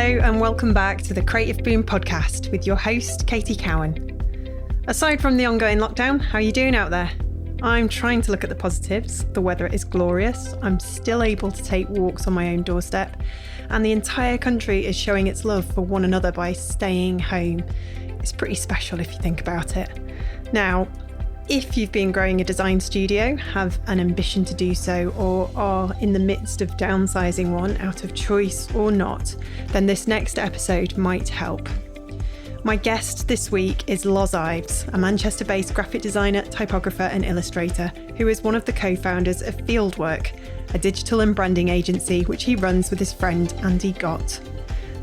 and welcome back to the Creative Boom podcast with your host, Katie Cowan. Aside from the ongoing lockdown, how are you doing out there? I'm trying to look at the positives. The weather is glorious. I'm still able to take walks on my own doorstep, and the entire country is showing its love for one another by staying home. It's pretty special if you think about it. Now, if you've been growing a design studio, have an ambition to do so, or are in the midst of downsizing one out of choice or not, then this next episode might help. My guest this week is Loz Ives, a Manchester-based graphic designer, typographer and illustrator, who is one of the co-founders of Fieldwork, a digital and branding agency which he runs with his friend Andy Gott.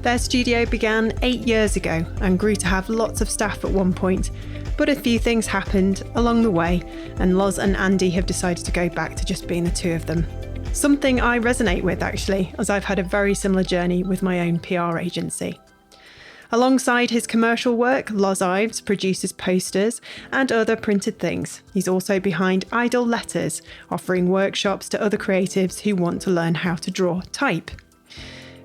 Their studio began 8 years ago and grew to have lots of staff at one point, but a few things happened along the way, and Loz and Andy have decided to go back to just being the two of them. Something I resonate with, actually, as I've had a very similar journey with my own PR agency. Alongside his commercial work, Loz Ives produces posters and other printed things. He's also behind Idle Letters, offering workshops to other creatives who want to learn how to draw type.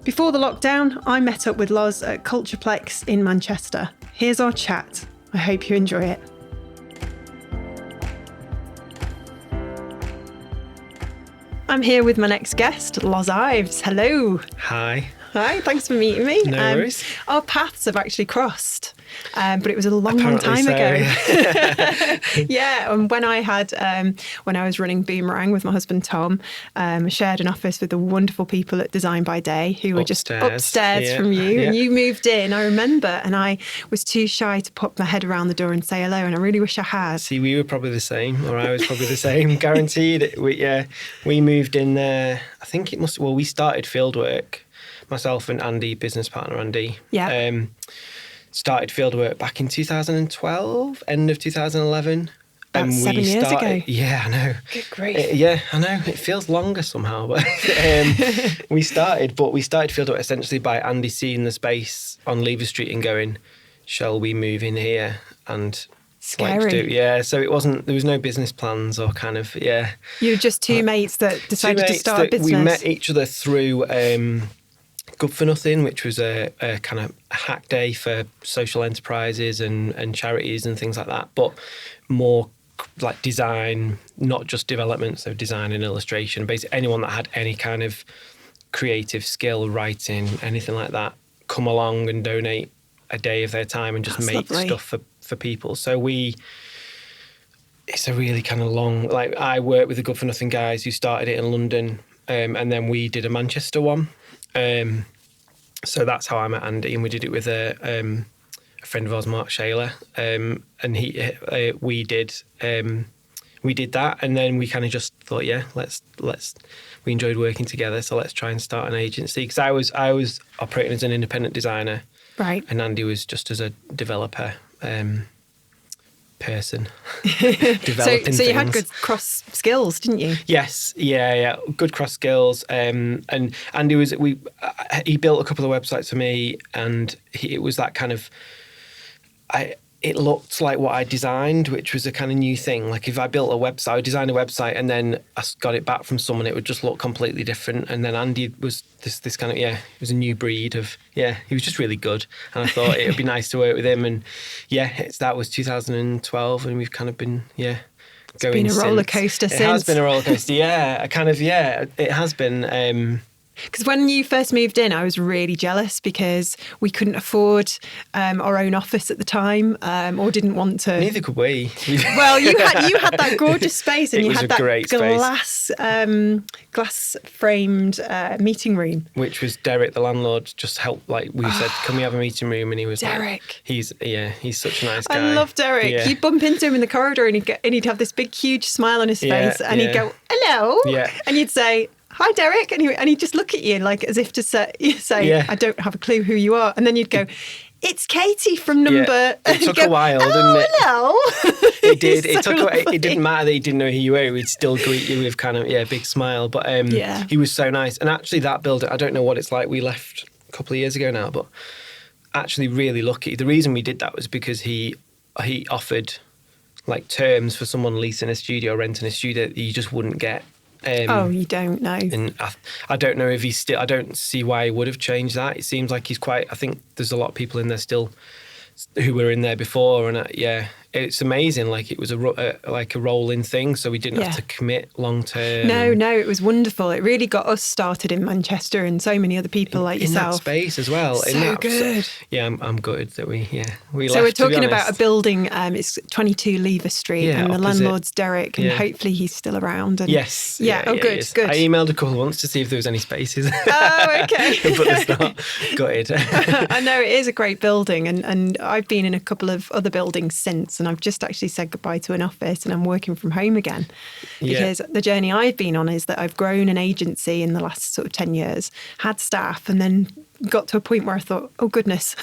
Before the lockdown, I met up with Loz at Cultureplex in Manchester. Here's our chat. I hope you enjoy it. I'm here with my next guest, Loz Ives. Hello. Hi. Hi, thanks for meeting me. No worries. Our paths have actually crossed, but it was a long time ago. Yeah, and when I was running Boomerang with my husband Tom, I shared an office with the wonderful people at Design by Day who were just upstairs from you, and you moved in, I remember, and I was too shy to pop my head around the door and say hello, and I really wish I had. See, we were probably the same, or I was probably the same, guaranteed. We moved in there, I think we started Fieldwork. Myself and Andy, business partner Andy, started Fieldwork back in 2012, end of 2011. That's 7 years ago. Yeah, I know. Good grief. I know. It feels longer somehow. But we started Fieldwork essentially by Andy seeing the space on Lever Street and going, shall we move in here? And scary. So there was no business plans or kind of, You were just two mates that decided to start a business. We met each other through Good for Nothing, which was a kind of hack day for social enterprises and charities and things like that, but more like design, not just development, so design and illustration. Basically, anyone that had any kind of creative skill, writing, anything like that, come along and donate a day of their time and just make stuff for people. So it's a really kind of long, like I worked with the Good for Nothing guys who started it in London, and then we did a Manchester one. So that's how I met Andy, and we did it with a friend of ours, Mark Shaler, and we did that, and then we kind of just thought, we enjoyed working together, so let's try and start an agency, because I was operating as an independent designer, right, and Andy was just as a developer. Person developing so you had good cross skills, didn't you? Yes, yeah, good cross skills. And Andy he built a couple of websites for me, and it was that kind of it looked like what I designed, which was a kind of new thing. Like if I built a website, I would design a website and then I got it back from someone, it would just look completely different. And then Andy was this kind of, he was a new breed of, he was just really good. And I thought it would be nice to work with him. And that was 2012, and we've kind of been, going It's been a roller coaster since. It has been a roller coaster, it has been. Because when you first moved in, I was really jealous because we couldn't afford our own office at the time, or didn't want to. Neither could we. Well, you had that gorgeous space, and you had that glass framed meeting room, which was Derek, the landlord, just helped. Like we said, can we have a meeting room? And he was Derek. He's such a nice guy. I love Derek. Yeah. You'd bump into him in the corridor, and he'd have this big, huge smile on his face, and he'd go, "Hello," and you'd say, "Hi, Derek," and he'd just look at you like as if to say, "I don't have a clue who you are," and then you'd go, "It's Katie from number." Yeah. It took a while, didn't it? Hello. It did. It didn't matter that he didn't know who you were. He'd still greet you with kind of a big smile. But he was so nice. And actually, that building, I don't know what it's like. We left a couple of years ago now, but actually, really lucky. The reason we did that was because he offered like terms for someone leasing a studio, renting a studio that you just wouldn't get Oh, you don't know. And I don't know if he's still. I don't see why he would have changed that. It seems like he's quite. I think there's a lot of people in there still who were in there before, and yeah, it's amazing. Like it was like a rolling thing, so we didn't have to commit long term. No, it was wonderful. It really got us started in Manchester, and so many other people like yourself. In that space as well. So good. Yeah, I'm gutted that we left. So we're talking about a building. It's 22 Lever Street, and the opposite. Landlord's Derek, and hopefully he's still around. And yes. Yeah. Good. I emailed a couple once to see if there was any spaces. Oh, okay. But there's not. Gutted. I know it is a great building, and I've been in a couple of other buildings since, and I've just actually said goodbye to an office, and I'm working from home again because the journey I've been on is that I've grown an agency in the last sort of 10 years, had staff, and then got to a point where I thought, oh goodness,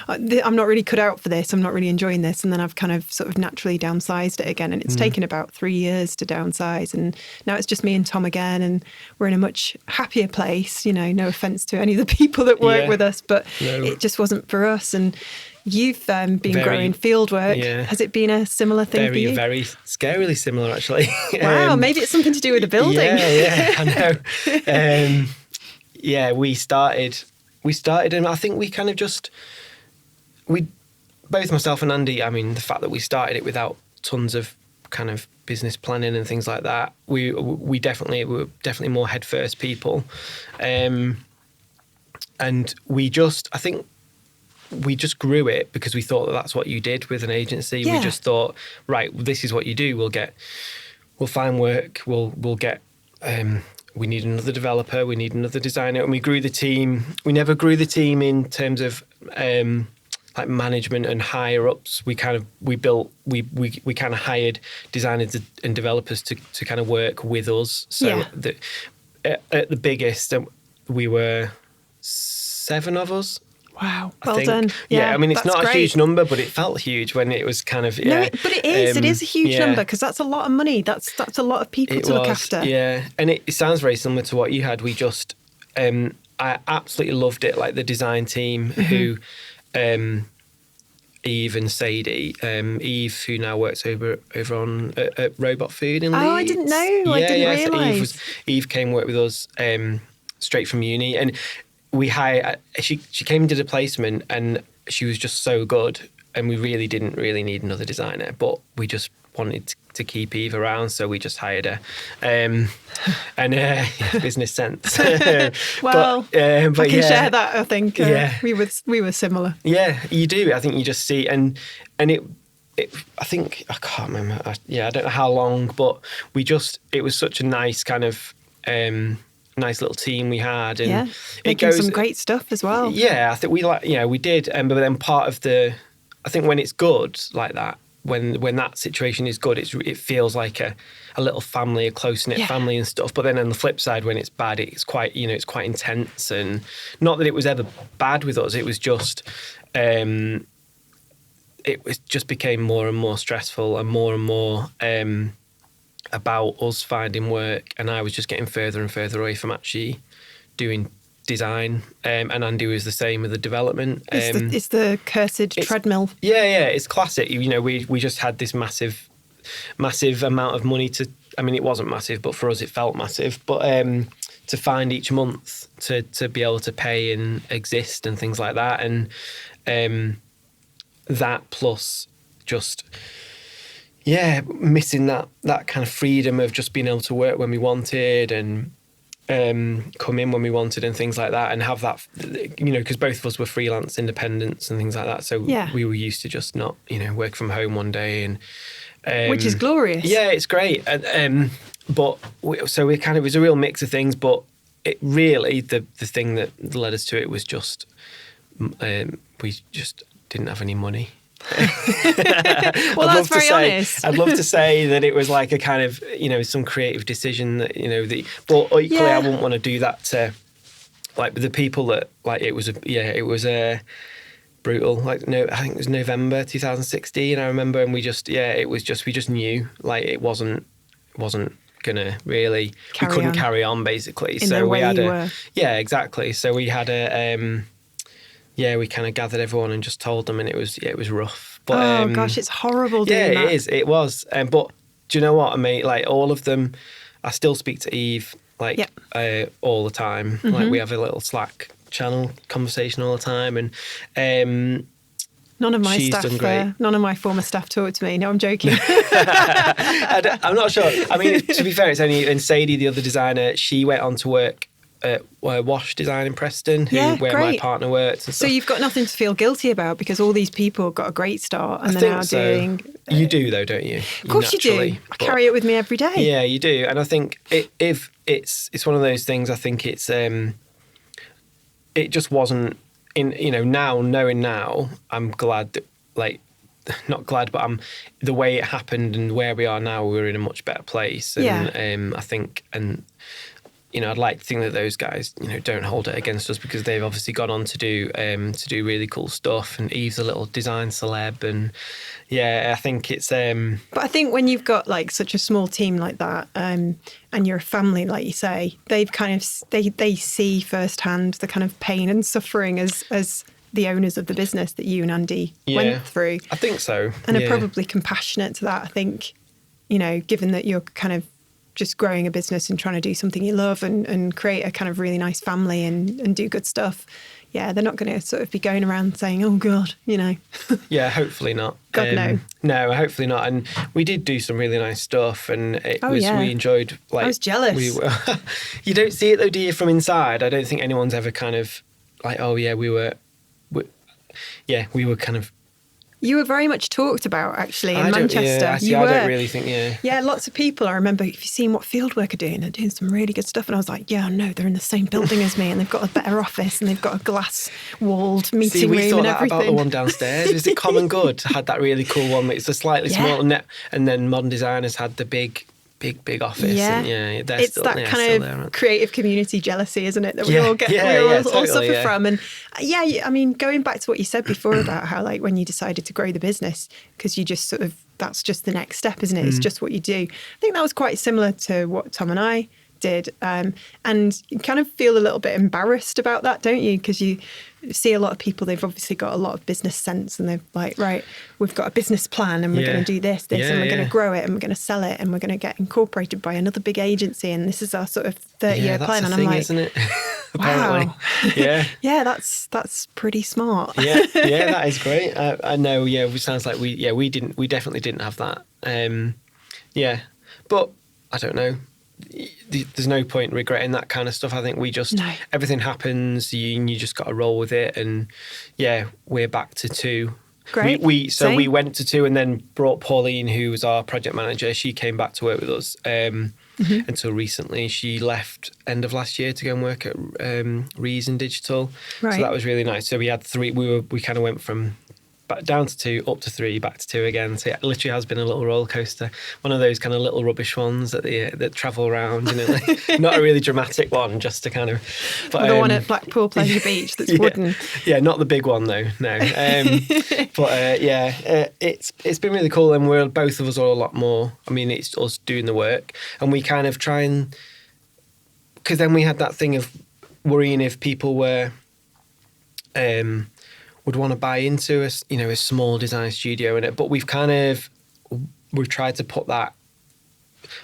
I'm not really cut out for this. I'm not really enjoying this. And then I've kind of sort of naturally downsized it again. And it's taken about 3 years to downsize. And now it's just me and Tom again. And we're in a much happier place, no offense to any of the people that work with us, but it just wasn't for us. And you've been growing fieldwork. Yeah. Has it been a similar thing for you? Very scarily similar, actually. Wow, maybe it's something to do with the building. Yeah, I know. We started and I think we kind of both myself and Andy, I mean, the fact that we started it without tons of kind of business planning and things like that, we were definitely more head first people. And I think we just grew it because we thought that that's what you did with an agency. Yeah. We just thought, right, this is what you do. We'll find work. We'll get, we need another developer. We need another designer. And we grew the team. We never grew the team in terms of, like management and higher ups. We kind of hired designers and developers to kind of work with us. So at the biggest, we were 7 of us. Wow, well done. Yeah, I mean, it's not a huge number, but it felt huge when it was kind of, No, but it is. It is a huge number because that's a lot of money. That's a lot of people to look after. Yeah, and it sounds very similar to what you had. We just, I absolutely loved it, like the design team who, Eve and Sadie. Eve, who now works over on at Robot Food in Leeds. Oh, I didn't know. I didn't realise. So Eve came work with us straight from uni, and we hired. She came and did a placement, and she was just so good. And we really didn't need another designer, but we just wanted to keep Eve around, so we just hired her. Business sense. Well, I can share that. I think we were similar. Yeah, you do. I think you just see, and it I think I can't remember. I don't know how long, but it was such a nice kind of. Nice little team we had, and making some great stuff as well. Yeah, I think we did, but then part of I think when it's good like that, when that situation is good, it feels like a little family, a close knit family and stuff. But then on the flip side, when it's bad, it's quite intense, and not that it was ever bad with us. It was just became more and more stressful and more. About us finding work, and I was just getting further and further away from actually doing design, and Andy was the same with the development. It's the cursed treadmill. Yeah, it's classic. We just had this massive amount of money to. I mean, it wasn't massive, but for us it felt massive. But to find each month to be able to pay and exist and things like that, and that plus just. Yeah, missing that kind of freedom of just being able to work when we wanted and come in when we wanted and things like that, and have that, because both of us were freelance independents and things like that. So we were used to just not, work from home one day, and which is glorious. Yeah, it's great. But so it kind of was a real mix of things. But it really the thing that led us to it was just we just didn't have any money. Well, that's very honest. I'd love to say that it was like a kind of, some creative decision that, but equally I wouldn't want to do that to like the people that like it was brutal. Like, no, I think it was November 2016. I remember, and we just knew like it wasn't gonna really, we couldn't carry on basically. So we had exactly. So we had we kind of gathered everyone and just told them, and it was rough. But, gosh, it's horrible doing that. Yeah, it is. It was. But do you know what? I mean, like all of them, I still speak to Eve like Yep. all the time. Like we have a little Slack channel conversation all the time, and None of my she's staff, done great. none of my former staff talk to me. No, I'm joking. I'm not sure. I mean, to be fair, it's only and Sadie, the other designer, she went on to work at Wash Design in Preston, where my great. partner worked. And So stuff. you've got nothing to feel guilty about because all these people got a great start and I they're think now so. doing. You do though, don't you? Of course you do. I carry it with me every day. Yeah, you do. And I think if it's one of those things. I think it's it just wasn't in. Now knowing now, I'm glad that not glad, but I'm the way it happened and where we are now. We're in a much better place. And I think I'd like to think that those guys, don't hold it against us because they've obviously gone on to do really cool stuff. And Eve's a little design celeb, and I think it's. But I think when you've got like such a small team like that, and you're a family, like you say, they've kind of they see firsthand the kind of pain and suffering as the owners of the business that you and Andy went through. I think so, and are probably compassionate to that. I think, given that you're kind of just growing a business and trying to do something you love and create a kind of really nice family and do good stuff. Yeah, they're not going to sort of be going around saying, oh, God, Yeah, hopefully not. God, no. No, hopefully not. And we did do some really nice stuff and we enjoyed. I was jealous. You don't see it though, do you, from inside? I don't think anyone's ever kind of like, oh, yeah, we were kind of. You were very much talked about, actually, in Manchester. I don't really think, Yeah, lots of people. I remember, if you've seen what Fieldwork are doing, they're doing some really good stuff. And I was like, yeah, no, they're in the same building as me and they've got a better office and they've got a glass-walled meeting room and everything. We thought that about the one downstairs. Is it Common Good? Had that really cool one. It's a slightly smaller net. And then Modern Designers had the big office. Yeah, and it's still, that kind of creative community jealousy, isn't it? That we all get, all suffer from. And I mean, going back to what you said before about how, like, when you decided to grow the business, because you just sort of, that's just the next step, isn't it? It's just what you do. I think that was quite similar to what Tom and I did. And you kind of feel a little bit embarrassed about that, don't you? Because you see a lot of people, they've obviously got a lot of business sense and they're like, right, we've got a business plan and we're going to do this, and we're going to grow it and we're going to sell it and we're going to get incorporated by another big agency and this is our sort of 30-year plan. And I'm like, isn't it? Wow. Yeah. Yeah, that's pretty smart. Yeah, that is great. I know, it sounds like we definitely didn't have that. But I don't know. There's no point regretting that kind of stuff. I think we just everything happens. You just got to roll with it. And we're back to 2. Great. We went to 2 and then brought Pauline, who was our project manager. She came back to work with us until recently. She left end of last year to go and work at Reason Digital. Right. So that was really nice. So we had 3. We kind of went from down to 2, up to 3, back to 2 again. So it literally has been a little roller coaster. One of those kind of little rubbish ones that travel around, not a really dramatic one, just to kind of. But, the one at Blackpool Pleasure Beach that's wooden. Yeah, not the big one though. No. It's been really cool, and we're both of us are a lot more. I mean, it's us doing the work, and we kind of try and because then we had that thing of worrying if people were. Would want to buy into a small design studio in it, but we've tried to put that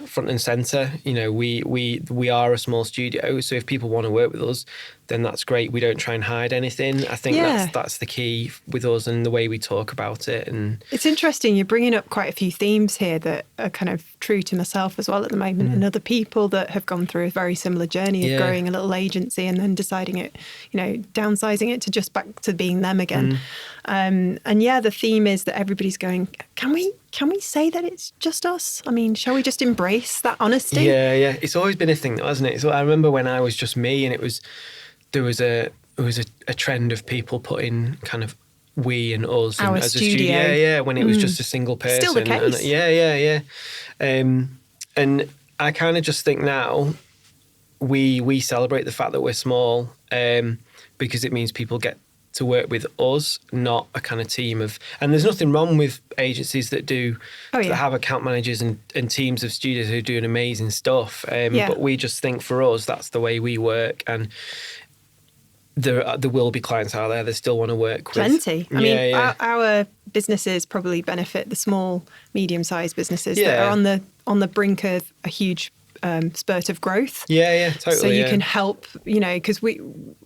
front and center. We are a small studio, so if people want to work with us, then that's great. We don't try and hide anything. I think that's the key with us and the way we talk about it. And it's interesting. You're bringing up quite a few themes here that are kind of true to myself as well at the moment, and other people that have gone through a very similar journey of growing a little agency and then deciding it, downsizing it to just back to being them again. The theme is that everybody's going, can we say that it's just us? I mean, shall we just embrace that honesty? Yeah. It's always been a thing, though, hasn't it? So I remember when I was just me, and there was a trend of people putting kind of we and us Our as studio. a studio. Yeah, when it was just a single person. Still the case. And I kind of just think now we celebrate the fact that we're small because it means people get to work with us, not a kind of team of. And there's nothing wrong with agencies that that have account managers and teams of studios who are doing amazing stuff. But we just think for us, that's the way we work. And there will be clients out there that still want to work with. Plenty. I mean, our businesses probably benefit the small, medium-sized businesses that are on the brink of a huge spurt of growth. Yeah, totally. So you can help, because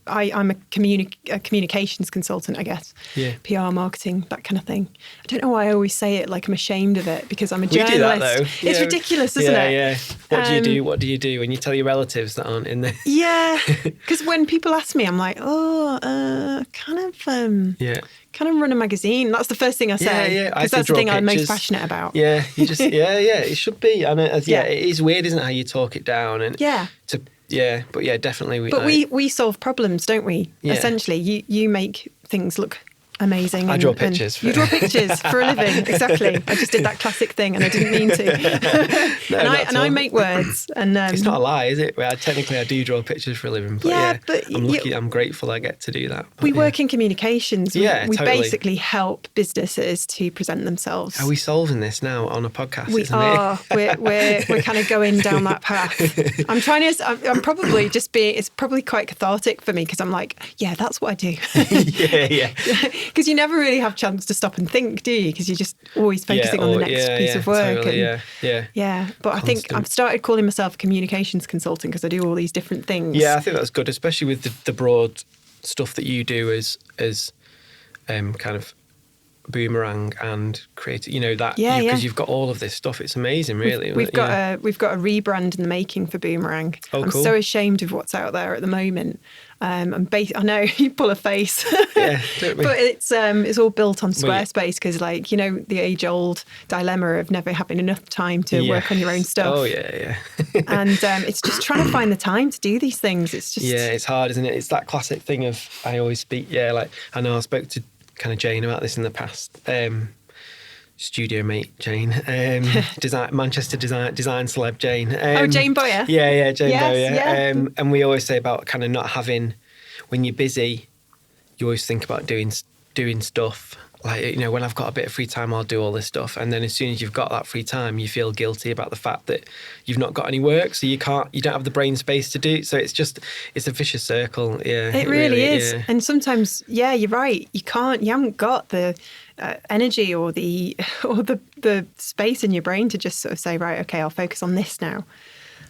I'm a communications consultant, I guess. Yeah. PR, marketing, that kind of thing. I don't know why I always say it like I'm ashamed of it, because I'm a We journalist. do that, though. It's ridiculous, isn't it? Yeah. What do you do when you tell your relatives that aren't in there? Yeah, because when people ask me, I'm like, kind of run a magazine. That's the first thing I say. Yeah. Because that's the thing I'm most passionate about. Yeah, you just it should be. And it is weird, isn't it, how you talk it down? And definitely. But we solve problems, don't we? Yeah. Essentially, you make things look amazing. I draw pictures. You draw pictures for a living, exactly. I just did that classic thing, and I didn't mean to. I make words, and it's not a lie, is it? Well, technically, I do draw pictures for a living, but but I'm lucky. I'm grateful I get to do that. We work in communications. We totally. basically help businesses to present themselves. Are we solving this now on a podcast? We are. We're kind of going down that path. I'm trying to. I'm probably just being. It's probably quite cathartic for me, because I'm like, yeah, that's what I do. Yeah. Because you never really have a chance to stop and think, do you? Because you're just always focusing on the next piece of work. Totally, Yeah. But Constant. I think I've started calling myself a communications consultant, because I do all these different things. Yeah, I think that's good, especially with the broad stuff that you do as kind of boomerang and creative. Because you've got all of this stuff. It's amazing, really. We've got a rebrand in the making for Boomerang. Oh, cool. I'm so ashamed of what's out there at the moment. I know you pull a face. Yeah, don't we? But it's all built on Squarespace, because the age-old dilemma of never having enough time to work on your own stuff. Oh yeah. And it's just trying to find the time to do these things. It's just it's hard, isn't it? It's that classic thing of, I always speak. Yeah, I know I spoke to kind of Jane about this in the past. Studio mate Jane, Manchester design celeb Jane. Jane Boyer. Yeah, Jane Boyer. Yeah. And we always say about kind of not having, when you're busy, you always think about doing stuff. Like, when I've got a bit of free time, I'll do all this stuff. And then as soon as you've got that free time, you feel guilty about the fact that you've not got any work. So you don't have the brain space to do. So it's a vicious circle. Yeah, it really is. Yeah. And sometimes, you're right. You haven't got the energy or the space in your brain to just sort of say, right, okay, I'll focus on this now.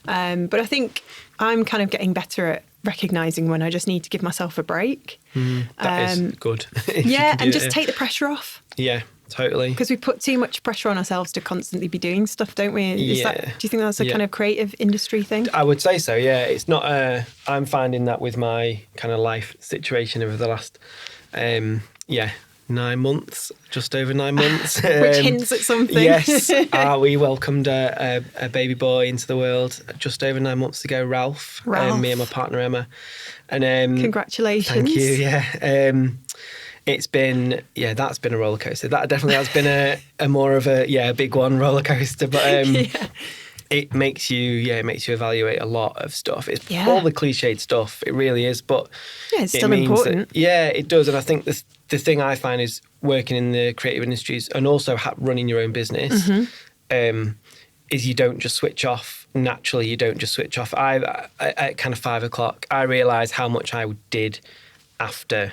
But I think I'm kind of getting better at recognising when I just need to give myself a break. That is good. Yeah, and just take the pressure off. Yeah, totally. Because we put too much pressure on ourselves to constantly be doing stuff, don't we? Do you think that's a kind of creative industry thing? I would say so, yeah. It's not, I'm finding that with my kind of life situation over the last, 9 months, just over 9 months. Which hints at something. Yes. We welcomed a baby boy into the world just over 9 months ago, Ralph. Me and my partner, Emma. And congratulations. Thank you, yeah. It's been, that's been a roller coaster. That definitely has been a more of a big one, roller coaster. But it makes you evaluate a lot of stuff. It's all the cliched stuff. It really is. But it's still important. It does. And I think the thing I find is working in the creative industries and also running your own business is you don't just switch off. Naturally, you don't just switch off. I at kind of 5 o'clock, I realised how much I did after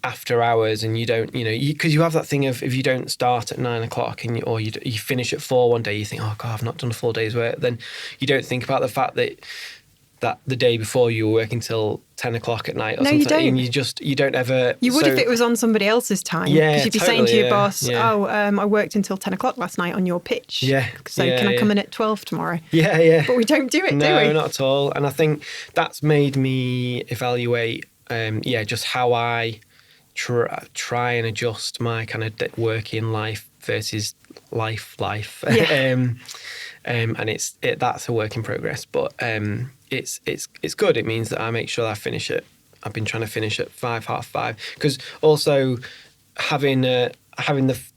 after hours, and you don't, because you have that thing of, if you don't start at 9 o'clock or you finish at 4 one day, you think, oh God, I've not done a full day's work. Then you don't think about the fact that the day before you were working till 10 o'clock at night or something. You don't. And you don't ever... You would if it was on somebody else's time. Yeah, because you'd be saying to your boss, I worked until 10 o'clock last night on your pitch. Yeah. So can I come in at 12 tomorry? Yeah. But we don't do it, do we? No, not at all. And I think that's made me evaluate, just how I try and adjust my kind of working life versus life. Yeah. And that's a work in progress, but it's good. It means that I make sure that I finish it. I've been trying to finish at 5:30, because also having the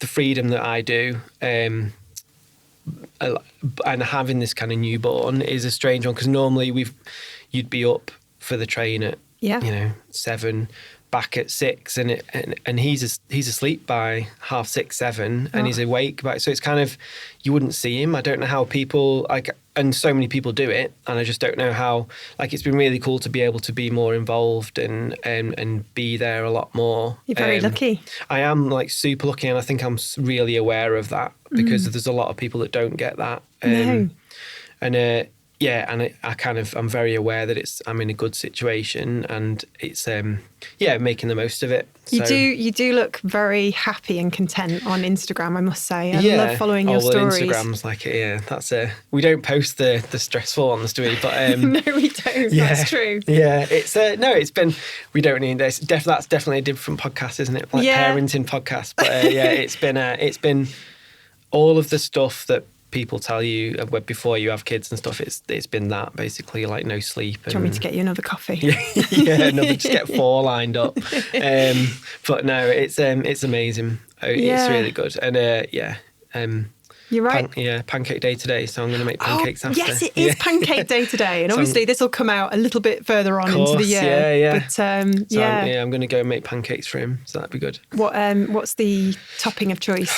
freedom that I do, and having this kind of newborn is a strange one, because normally you'd be up for the train at 7, back at 6, and he's asleep by 6:30, 7, and he's awake so it's kind of, you wouldn't see him. I don't know how people and so many people do it, and I just don't know how. It's been really cool to be able to be more involved and be there a lot more. You're very lucky. I am super lucky, and I think I'm really aware of that, because there's a lot of people that don't get that. No. And I'm very aware that I'm in a good situation, and it's making the most of it. You do look very happy and content on Instagram, I must say. I love following your stories. Instagram's that's we don't post the stressful ones, do we? But no, we don't. That's true. Yeah, it's it's been, we don't need this. That's definitely a different podcast, isn't it? Parenting podcast. But it's been all of the stuff that people tell you before you have kids and stuff. It's been that, basically, no sleep. Do you want me to get you another coffee? Just get 4 lined up. But no, it's amazing. It's really good. And you're right. Pancake day today, so I'm going to make pancakes after. Yes, it is pancake day today, and obviously this will come out a little bit further on into the year. Yeah. But I'm going to go and make pancakes for him, so that'd be good. What's the topping of choice?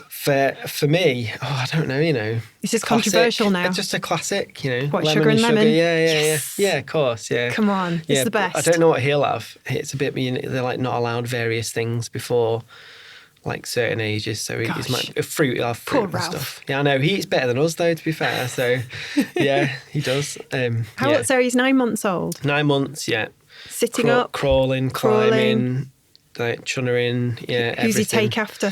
For me, I don't know. This is controversial now. It's just a classic, What, lemon sugar and lemon? Yes. Yeah, of course, yeah. Come on, it's the best. I don't know what he'll have. It's a bit, they're not allowed various things before certain ages, so he's fruit. He'll have fruit and stuff. Yeah, I know. He eats better than us, though, to be fair. So, yeah, he does. So he's 9 months old. 9 months, yeah. Sitting up, crawling, climbing, chunnering, everything. Who's he take after?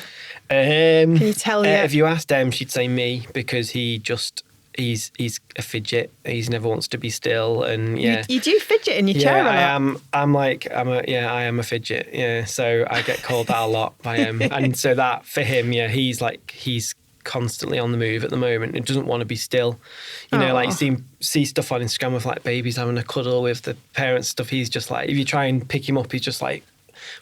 Can you tell yet? If you asked Em, she'd say me, because he's a fidget. He never wants to be still, and you do fidget in your chair a lot. I am a fidget. Yeah, so I get called that a lot by him, and so that for him, he's constantly on the move at the moment. He doesn't want to be still. You see stuff on Instagram of babies having a cuddle with the parents stuff. He's just if you try and pick him up, he's just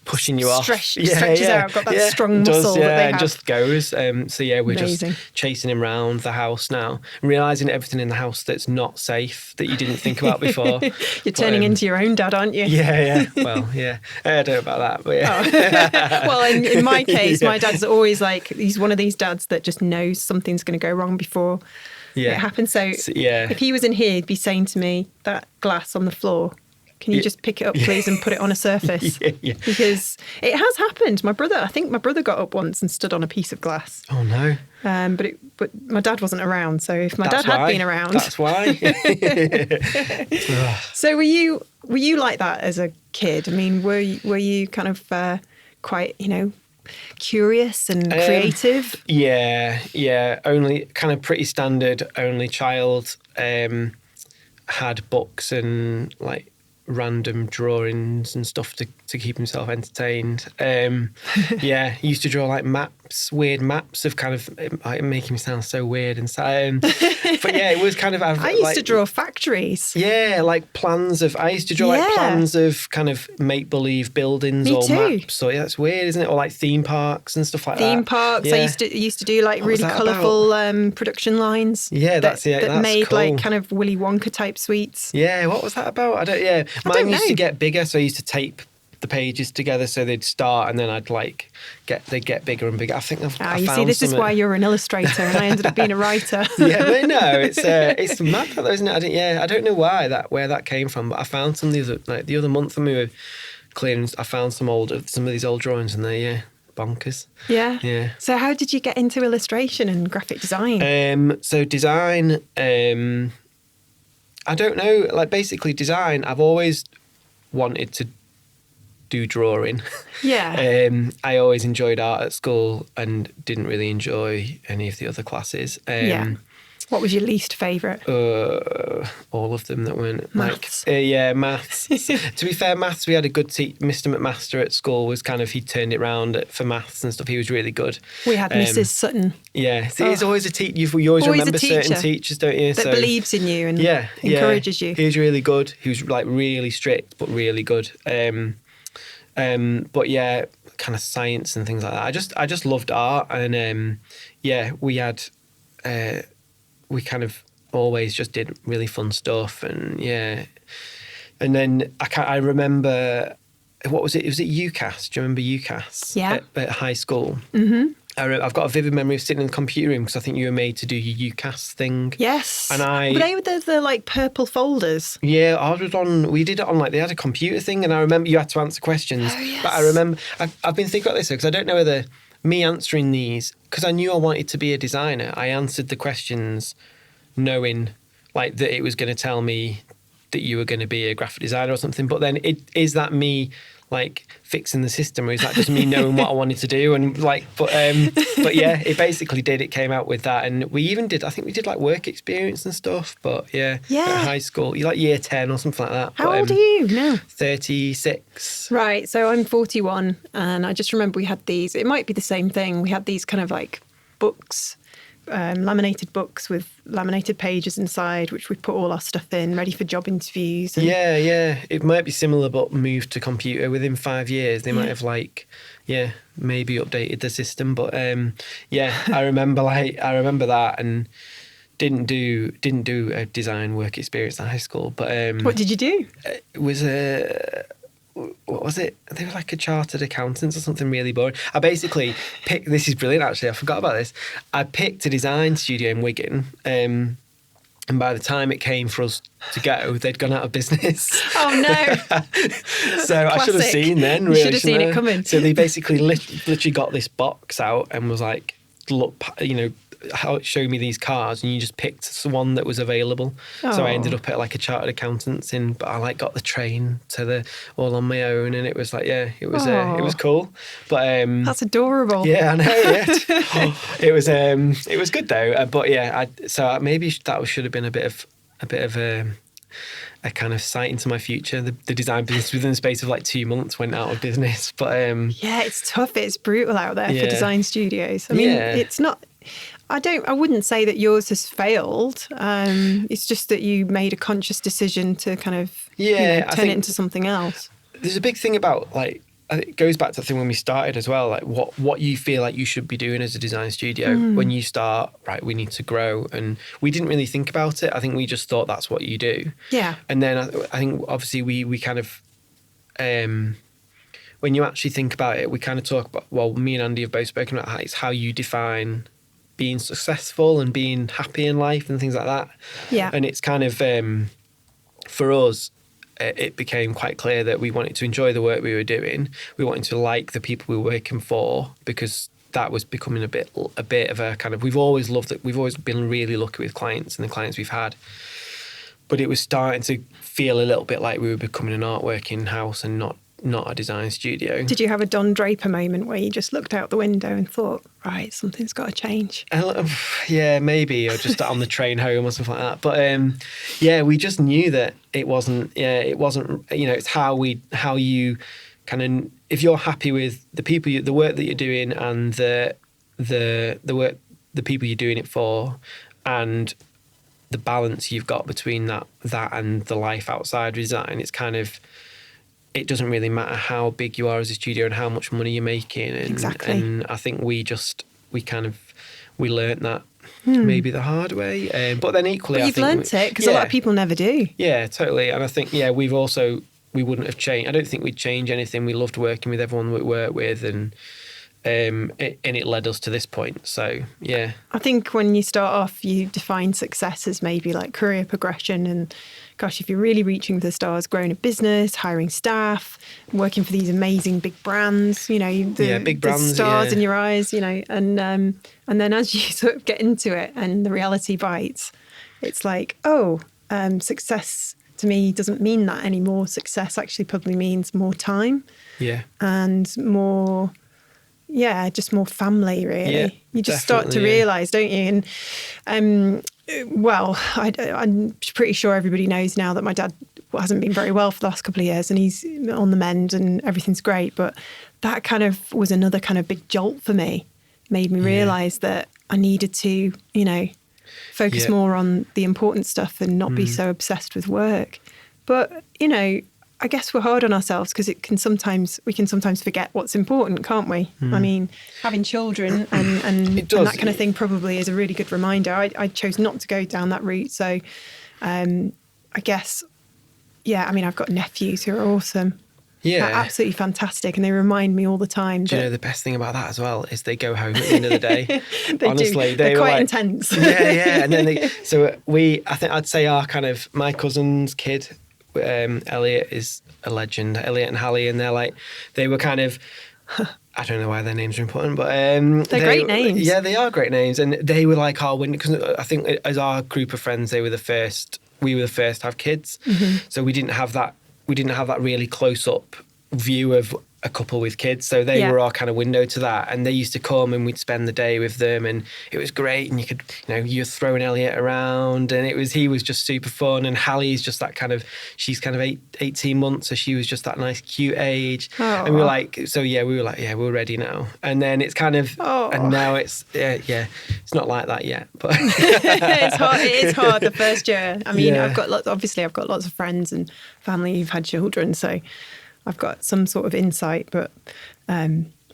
pushing you off. Stretches out, got that strong muscle that they have. And just goes. We're just chasing him around the house now, realising everything in the house that's not safe, that you didn't think about before. You're turning into your own dad, aren't you? Yeah. Well, yeah. I don't know about that, but Well, in my case, my dad's always he's one of these dads that just knows something's going to go wrong before it happens. So if he was in here, he'd be saying to me, that glass on the floor, can you just pick it up, please, and put it on a surface? Because it has happened. I think my brother got up once and stood on a piece of glass. Oh, no. But my dad wasn't around, so if my dad had been around... That's why. So were you like that as a kid? I mean, were you kind of quite, curious and creative? Yeah. Only kind of pretty standard only child. Had books and random drawings and stuff to keep himself entertained. He used to draw weird maps of kind of making me sound so weird and sad. But it was kind of. I used to draw factories. Yeah, plans of. I used to draw plans of kind of make believe buildings maps. So that's weird, isn't it? Or theme parks and stuff like that. Theme parks. Yeah. I used to do really colourful production lines. Yeah, that's made cool. kind of Willy Wonka type sweets. Yeah, what was that about? I don't know. Mine used to get bigger, so I used to tape the pages together so they'd start, and then I'd they'd get bigger and bigger. I think this is why you're an illustrator, and I ended up being a writer. It's mad, though, isn't it? I don't know where that came from, but I found some the other month when we were clearing. I found some of these old drawings, and they're bonkers. Yeah. So how did you get into illustration and graphic design? So design. I don't know, basically design, I've always wanted to do drawing. Yeah. I always enjoyed art at school and didn't really enjoy any of the other classes. What was your least favourite? All of them that weren't maths. Maths. To be fair, maths, we had a good Mr. McMaster at school. Was kind of, he turned it round for maths and stuff. He was really good. We had Mrs. Sutton. Yeah, it's always a teacher. You always remember certain teachers, don't you? That believes in you and encourages you. He was really good. He was really strict, but really good. But yeah, kind of science and things like that. I just loved art, and we had. We kind of always just did really fun stuff, and then I remember what was it? Was it UCAS? Do you remember UCAS? Yeah. At high school. Mm-hmm. I've got a vivid memory of sitting in the computer room because I think you were made to do your UCAS thing. Yes. And But they were the like purple folders. Yeah, we did it on like, they had a computer thing, and I remember you had to answer questions. Oh, yes. But I remember, I've been thinking about this because I don't know whether me answering these, because I knew I wanted to be a designer, I answered the questions knowing like that it was going to tell me that you were going to be a graphic designer or something. But then is that me like fixing the system, or is that just me knowing what I wanted to do? And like, but yeah, it basically did. It came out with that, and we even did. I think we did like work experience and stuff. But yeah, at high school, you like year 10 or something like that. How old are you now? 36. Right. So I'm 41, and I just remember we had these. It might be the same thing. We had these kind of like books. Laminated books with laminated pages inside, which we put all our stuff in, ready for job interviews. And yeah. It might be similar, but moved to computer within 5 years. They might have maybe updated the system. But I remember that, and didn't do a design work experience in high school. But what did you do? It was what was it? They were like a chartered accountants or something really boring. I basically picked, this is brilliant actually, I forgot about this. I picked a design studio in Wigan, and by the time it came for us to go, they'd gone out of business. Oh no. So I should have seen then, really. You should have seen it coming. So they basically literally got this box out and was like, look, show me these cars, and you just picked one that was available. Oh. So I ended up at like a chartered accountants but I like got the train to all on my own, and it was like, it was cool. But that's adorable. Yeah, I know. Yeah. It was good though. But yeah, so maybe that should have been a bit of a kind of sight into my future. The design business within the space of like 2 months went out of business. But yeah, it's tough. It's brutal out there for design studios. I mean, it's not. I wouldn't say that yours has failed. It's just that you made a conscious decision to kind of turn it into something else. There's a big thing about like, it goes back to the thing when we started as well, like what you feel like you should be doing as a design studio when you start, right, we need to grow. And we didn't really think about it. I think we just thought that's what you do. Yeah. And then I think obviously we kind of, when you actually think about it, we kind of talk about, well, me and Andy have both spoken about it's how you define being successful and being happy in life and things like that. Yeah. And it's kind of, for us, it became quite clear that we wanted to enjoy the work we were doing. We wanted to like the people we were working for, because that was becoming a bit of a kind of, we've always loved it. We've always been really lucky with clients and the clients we've had. But it was starting to feel a little bit like we were becoming an artwork in-house and not a design studio. Did you have a Don Draper moment where you just looked out the window and thought, right, something's got to change? Yeah, maybe, or just on the train home or something like that. But we just knew that it wasn't, it's how you kind of, if you're happy with the people, the work that you're doing, and the work, the people you're doing it for, and the balance you've got between that and the life outside design, it's kind of, it doesn't really matter how big you are as a studio and how much money you're making. Exactly. And I think we learnt that maybe the hard way. But then equally, but you've learnt it, because a lot of people never do. Yeah, totally. And I think, we wouldn't have changed. I don't think we'd change anything. We loved working with everyone we worked with, and it led us to this point. So, yeah. I think when you start off, you define success as maybe like career progression, and gosh, if you're really reaching for the stars, growing a business, hiring staff, working for these amazing big brands, big brands, the stars in your eyes, and then as you sort of get into it and the reality bites, it's like, success to me doesn't mean that anymore. Success actually probably means more time. Yeah. And more... yeah, just more family, really. Yeah, you just start to realise, don't you? And I'm pretty sure everybody knows now that my dad hasn't been very well for the last couple of years, and he's on the mend and everything's great. But that kind of was another kind of big jolt for me. Made me realise that I needed to, focus more on the important stuff and not be so obsessed with work. But, I guess we're hard on ourselves, because we can sometimes forget what's important, can't we? I mean, having children and that kind of thing probably is a really good reminder. I chose not to go down that route. So I guess, I've got nephews who are awesome. Yeah. They're absolutely fantastic, and they remind me all the time. Do you know the best thing about that as well is they go home at the end of the day. They Honestly, do. They're were quite like, intense. Yeah. And then I think I'd say our kind of, my cousin's kid, Elliot is a legend. Elliot and Hallie, and they were kind of, I don't know why their names are important, but they're great names. Yeah, they are great names, and they were like our window, because I think as our group of friends, we were the first to have kids, so we didn't have that really close up view of a couple with kids, so they were our kind of window to that, and they used to come and we'd spend the day with them, and it was great, and you're throwing Elliot around, and he was just super fun, and Hallie's just that kind of, she's kind of 18 months, so she was just that nice cute age. And we were like, we're ready now, and then it's kind of, and now it's it's not like that yet, but it is hard the first year. I mean, I've got lots of friends and family who've had children, so I've got some sort of insight, but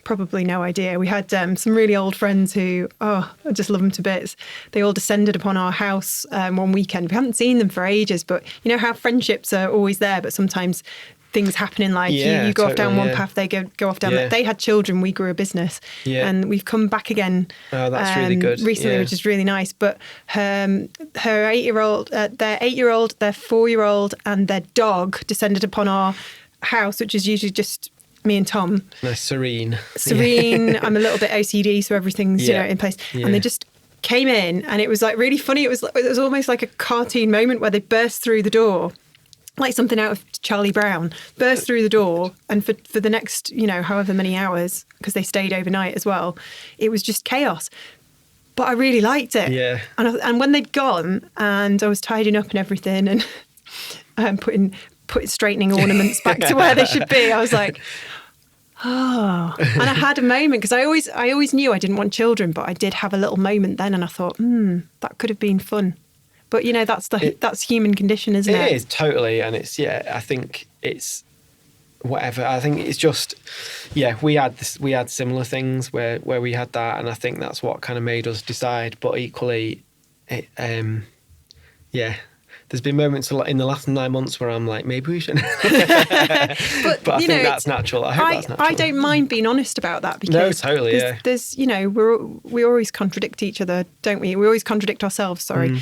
probably no idea. We had some really old friends who, I just love them to bits. They all descended upon our house one weekend. We haven't seen them for ages, but you know how friendships are always there, but sometimes things happen in life. You go off down one path, they go off down. They had children, we grew a business, and we've come back again. Oh, that's really good. Recently, which is really nice. But her 8-year-old, their 8-year-old, their 4-year-old, and their dog descended upon our house, which is usually just me and Tom. Nice, serene. I'm a little bit OCD, so everything's in place. And they just came in, and it was like really funny. It was almost like a cartoon moment where they burst through the door, like something out of Charlie Brown. Burst through the door, and for the next however many hours, because they stayed overnight as well, it was just chaos. But I really liked it. Yeah. And when they'd gone, and I was tidying up and everything, and putting straightening ornaments back to where they should be, I was like, and I had a moment, because I always knew I didn't want children, but I did have a little moment then, and I thought, that could have been fun. But that's human condition, isn't it? It is, totally, and it's I think it's whatever. I think it's just we had similar things where we had that, and I think that's what kind of made us decide. But equally, there's been moments in the last 9 months where I'm like, maybe we shouldn't. but I think that's natural. I hope that's natural. I don't mind being honest about that, because no, totally, there's we always contradict each other, don't we? We always contradict ourselves. Sorry.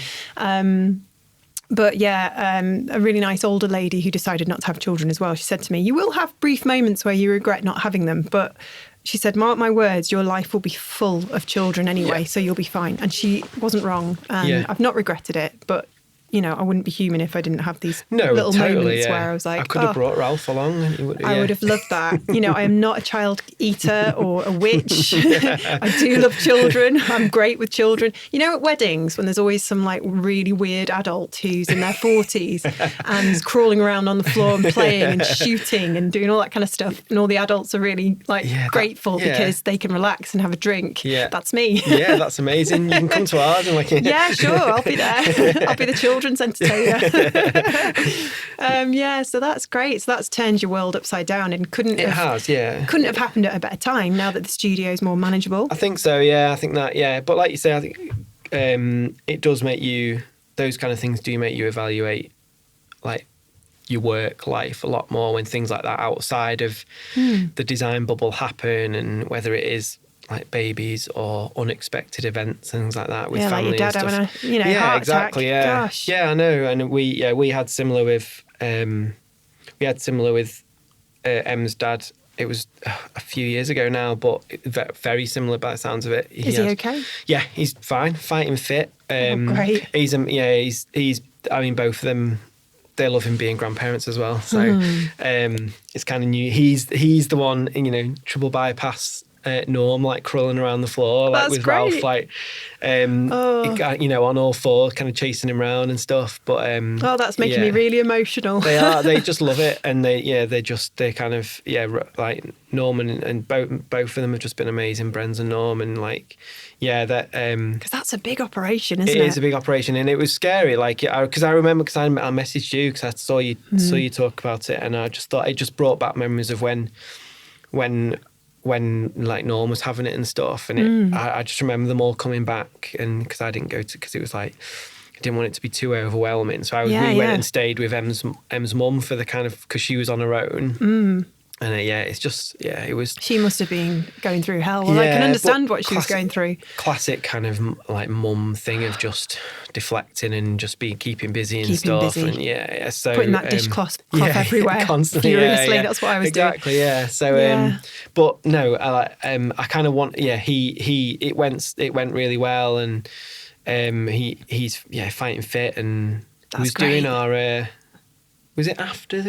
But a really nice older lady who decided not to have children as well. She said to me, "You will have brief moments where you regret not having them, but," she said, "mark my words, your life will be full of children anyway, so you'll be fine." And she wasn't wrong. And I've not regretted it, but I wouldn't be human if I didn't have these little moments where I was like, I could have brought Ralph along. And I would have loved that. I am not a child eater or a witch. I do love children. I'm great with children. At weddings, when there's always some like really weird adult who's in their 40s and crawling around on the floor and playing and shooting and doing all that kind of stuff, and all the adults are really grateful because they can relax and have a drink. Yeah. That's me. Yeah, that's amazing. You can come to ours and yeah, sure, I'll be there. I'll be the children's entertainer. So that's great. So that's turned your world upside down, and couldn't have happened at a better time now that the studio is more manageable. I think so. I think that. But like you say, I think it does make you, those kind of things do make you evaluate like your work life a lot more when things like that outside of the design bubble happen, and whether it is like babies or unexpected events, things like that with family. Like your dad and stuff. having a heart exactly, attack. Yeah, Gosh. Yeah, I know, and we had similar with Em's dad. It was a few years ago now, but very similar by the sounds of it. Is he okay? Yeah, he's fine, fighting fit. Great. He's I mean, both of them, they love him being grandparents as well. So it's kind of new. He's the one, triple bypass. Norm, like crawling around the floor, like with great. Ralph, like on all fours, kind of chasing him around and stuff. But that's making me really emotional. They just love it, and they kind of like Norm and both of them have just been amazing, Brenz and Norm, and that because that's a big operation, isn't it? It is a big operation, and it was scary. Like, because I remember, because I messaged you because I saw you talk about it, and I just thought it just brought back memories of when like Norm was having it and stuff, and I just remember them all coming back, and because I didn't go to, because it was like I didn't want it to be too overwhelming, so we went and stayed with Em's mum for the kind of, because she was on her own, And it's just, it was... She must have been going through hell. Well, I can understand what she was going through. Classic kind of like mum thing of just deflecting and just keeping busy and stuff. Busy. And so... Putting that dishcloth everywhere. Constantly. Furiously, that's what I was doing. Exactly, yeah. So, but no, I kind of want... Yeah, it went really well, and he's fighting fit, and he was doing our... Was it after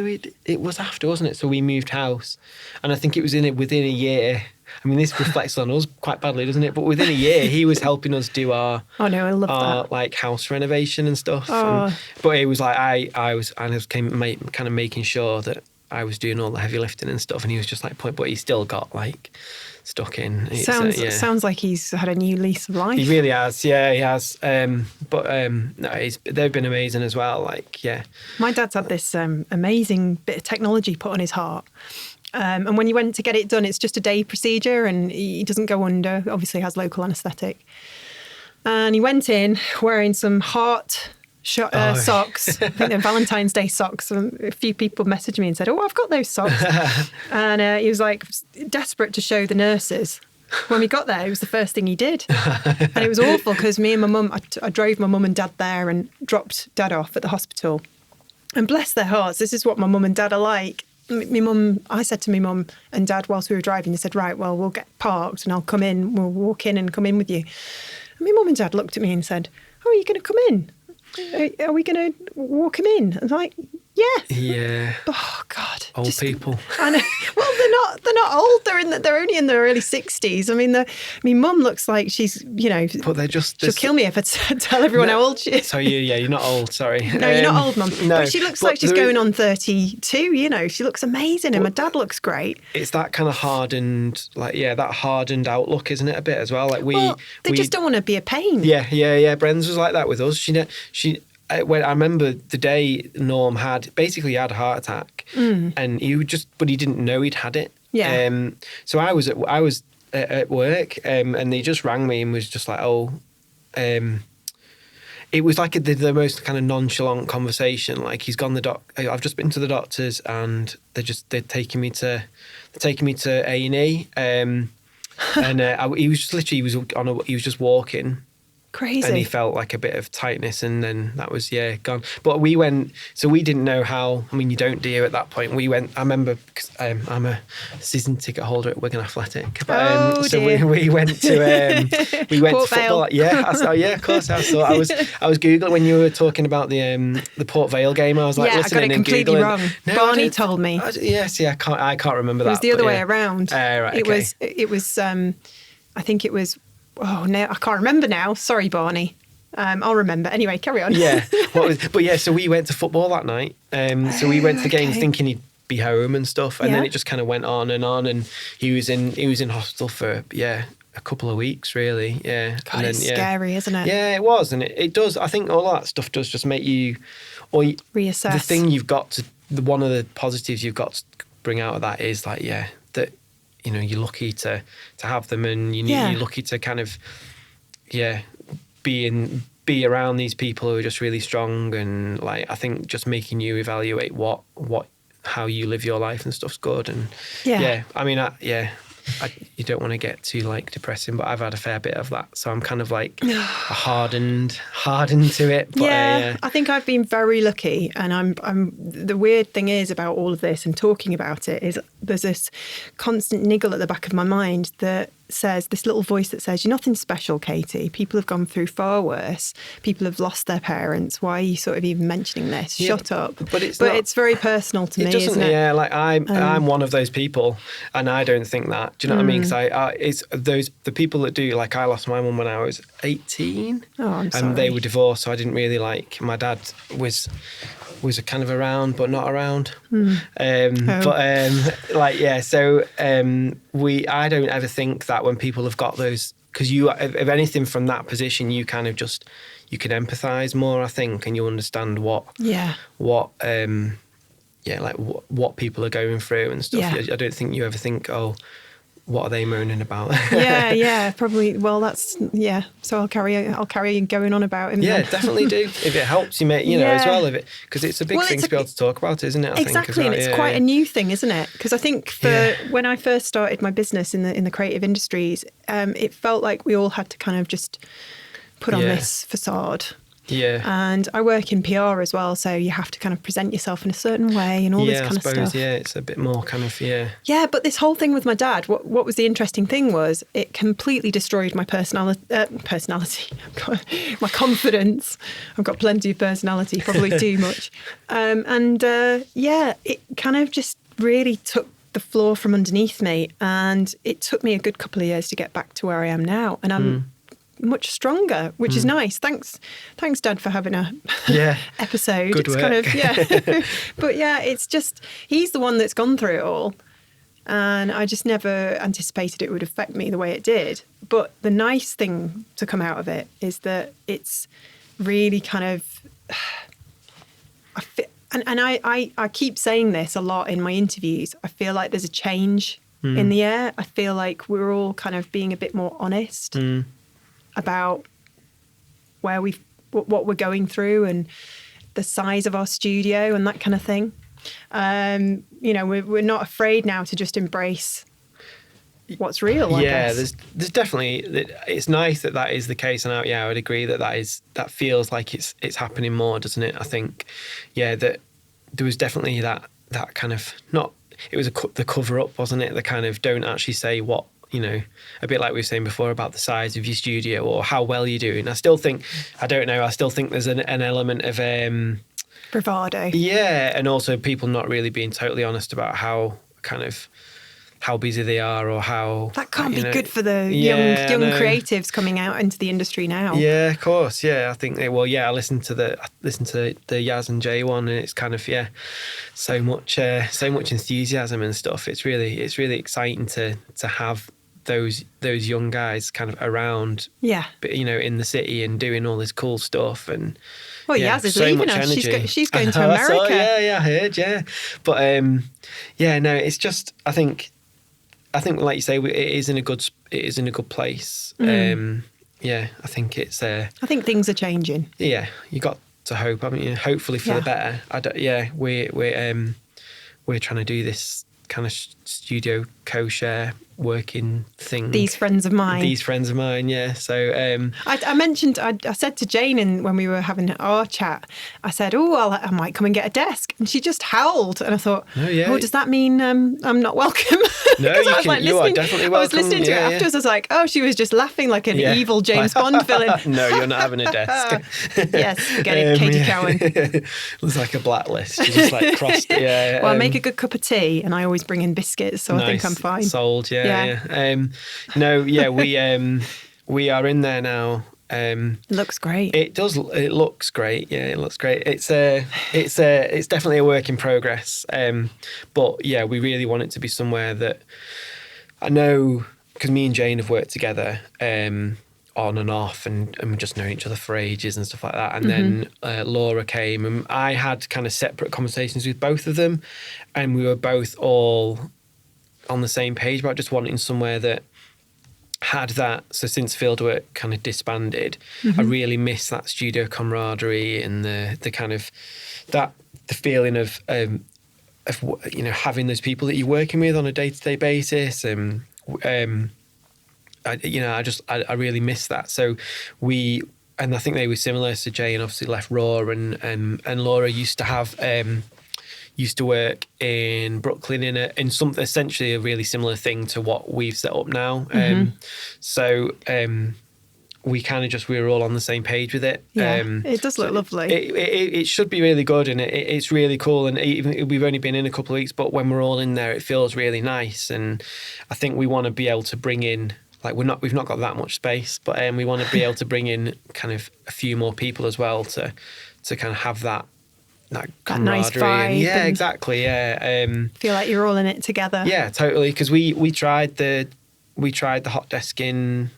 it was after, wasn't it? So we moved house, and I think it was within a year. I mean, this reflects on us quite badly, doesn't it? But within a year, he was helping us do our I love that, like house renovation and stuff. Oh. But it was like I was kind of making sure that I was doing all the heavy lifting and stuff, and he was just like, but he still got like stuck in. Sounds like he's had a new lease of life. He really has, yeah, he has. No, they've been amazing as well. Like, yeah. My dad's had this amazing bit of technology put on his heart. And when you went to get it done, it's just a day procedure, and he doesn't go under. Obviously, has local anaesthetic. And he went in wearing some heart socks. I think they're Valentine's Day socks. And a few people messaged me and said, "Oh, I've got those socks." And he was like desperate to show the nurses. When we got there, it was the first thing he did. And it was awful because me and my mum, I drove my mum and dad there and dropped dad off at the hospital. And bless their hearts, this is what my mum and dad are like. I said to my mum and dad whilst we were driving, they said, "Right, well, we'll get parked and I'll come in. We'll walk in and come in with you." And my mum and dad looked at me and said, "Oh, are you going to come in? Are we going to walk him in?" I was like, "Yeah." Yeah. Oh God. Old people. I know. Well, they're not old. They're only in their early 60s. I mean, Mum looks like she's, But they're just. She'll kill me if I tell everyone how old she is. So you're not old. Sorry. No, you're not old, Mum. No, but she looks like she's going on 32. She looks amazing, and my dad looks great. It's that kind of hardened, that hardened outlook, isn't it? A bit as well. Like they just don't want to be a pain. Yeah. Bren's was like that with us. When I remember the day Norm had a heart attack, and but he didn't know he'd had it. Yeah. So I was at work, and they just rang me and was just like, it was like the most kind of nonchalant conversation. Like, he's gone I've just been to the doctors, and they're taking me to A&E, and he was just walking. Crazy. And he felt like a bit of tightness, and then that was gone. But we went, so we didn't know how. I mean, you don't, do you, at that point? We went. I remember because I'm a season ticket holder at Wigan Athletic. But, so we went to Port football. Vale. Yeah, of course. I was googling when you were talking about the Port Vale game. I was like, listening I got it completely and wrong. No, Barney told me. I can't remember that. It was the other way around. Right, It was. I think it was. Oh no, I can't remember now. Sorry, Barney. I'll remember. Anyway, carry on. Yeah. So we went to football that night. So we went to the game thinking he'd be home and stuff, and then it just kind of went on, and he was in hospital for a couple of weeks, really. Yeah. God, and then, it's scary, isn't it? Yeah, it was, and it does. I think all that stuff does just make you, reassess. The thing one of the positives you've got to bring out of that is like, that. You're lucky to have them, and you're lucky to kind of, be around these people who are just really strong, and like, I think just making you evaluate how you live your life and stuff's good, and I mean, you don't want to get too like depressing, but I've had a fair bit of that, so I'm kind of like hardened to it. But, I think I've been very lucky, and I'm. The weird thing is about all of this and talking about it is there's this constant niggle at the back of my mind that says, this little voice that says, "You're nothing special, Katie. People have gone through far worse. People have lost their parents. Why are you sort of even mentioning this? Shut up." But it's very personal to me, isn't it? Yeah, like I'm one of those people, and I don't think that. Do you know what I mean? Because it's the people that do. Like, I lost my mum when I was 18. Oh, I'm sorry. And they were divorced, so I didn't really like. My dad was kind of around, but not around. So I don't ever think that when people have got those, because if anything from that position, you kind of just, you can empathise more, I think, and you understand what people are going through and stuff. Yeah. I don't think you ever think, what are they moaning about? yeah, probably. Well, so I'll carry going on about him. Yeah, then. definitely do. If it helps you, mate, as well. If it, because it's a big thing to be able to talk about, isn't it? I exactly, think, and it's quite a new thing, isn't it? Because I think when I first started my business in the creative industries, it felt like we all had to kind of just put on this facade. Yeah. And I work in PR as well, so you have to kind of present yourself in a certain way and all this kind of stuff. Yeah, it's a bit more kind of, Yeah, but this whole thing with my dad, what was the interesting thing was it completely destroyed my personality, my confidence. I've got plenty of personality, probably too much. It kind of just really took the floor from underneath me, and it took me a good couple of years to get back to where I am now. And I'm much stronger, which is nice. Thanks Dad, for having a episode. Good it's work. kind of but it's just he's the one that's gone through it all, and I just never anticipated it would affect me the way it did. But the nice thing to come out of it is that it's really kind of I keep saying this a lot in my interviews. I feel like there's a change in the air. I feel like we're all kind of being a bit more honest about what we're going through and the size of our studio and that kind of thing. We're not afraid now to just embrace what's real. I guess. There's definitely, it's nice that is the case, and I would agree that feels like it's happening more, doesn't it? I think, that there was definitely that kind of it was the cover up, wasn't it? The kind of don't actually say what. A bit like we were saying before about the size of your studio or how well you're doing. I still think there's an element of bravado. Yeah, and also people not really being totally honest about how busy they are or how... That can't be good for the young creatives coming out into the industry now. Yeah, of course. Yeah, I think I listened to the Yaz and Jay one, and it's kind of so much enthusiasm and stuff. It's really exciting to have those young guys kind of around, in the city and doing all this cool stuff. And Yaz is leaving us. She's going to America. I heard. But it's just I think like you say, it is in a good place. I think it's. I think things are changing. Yeah, you got to hope. I mean, hopefully for the better. We're trying to do this kind of studio co-share working thing. These friends of mine, yeah. So I mentioned, I said to Jane when we were having our chat, I said, I might come and get a desk, and she just howled, and I thought, does that mean I'm not welcome? No, you are definitely welcome. I was listening to it afterwards. I was like, she was just laughing like an evil James Bond villain. No, you're not having a desk. Yes, forget it, Katie Cowan. It's like a blacklist. You just like crossed. Well, I make a good cup of tea, and I always bring in biscuits, so I think I'm fine. Sold. Yeah. We are in there now. It looks great. It does. It looks great. Yeah, it looks great. It's definitely a work in progress. But we really want it to be somewhere that I know, because me and Jane have worked together on and off, and we've just known each other for ages and stuff like that. And then Laura came, and I had kind of separate conversations with both of them, and we were both all on the same page about just wanting somewhere that had that. So since Fieldwork kind of disbanded, I really miss that studio camaraderie and the kind of the feeling of having those people that you're working with on a day-to-day basis. I really miss that. So and I think they were similar. So Jane obviously left Raw, and Laura used to work in Brooklyn in something essentially a really similar thing to what we've set up now. We kind of we were all on the same page with it. It does look lovely. It should be really good, and it's really cool. And even we've only been in a couple of weeks, but when we're all in there, it feels really nice. And I think we want to be able to bring in, like, we've not got that much space, but we want to be able to bring in kind of a few more people as well to kind of have that nice vibe. And exactly. Feel like you're all in it together. Yeah, totally. Because we tried the hot desking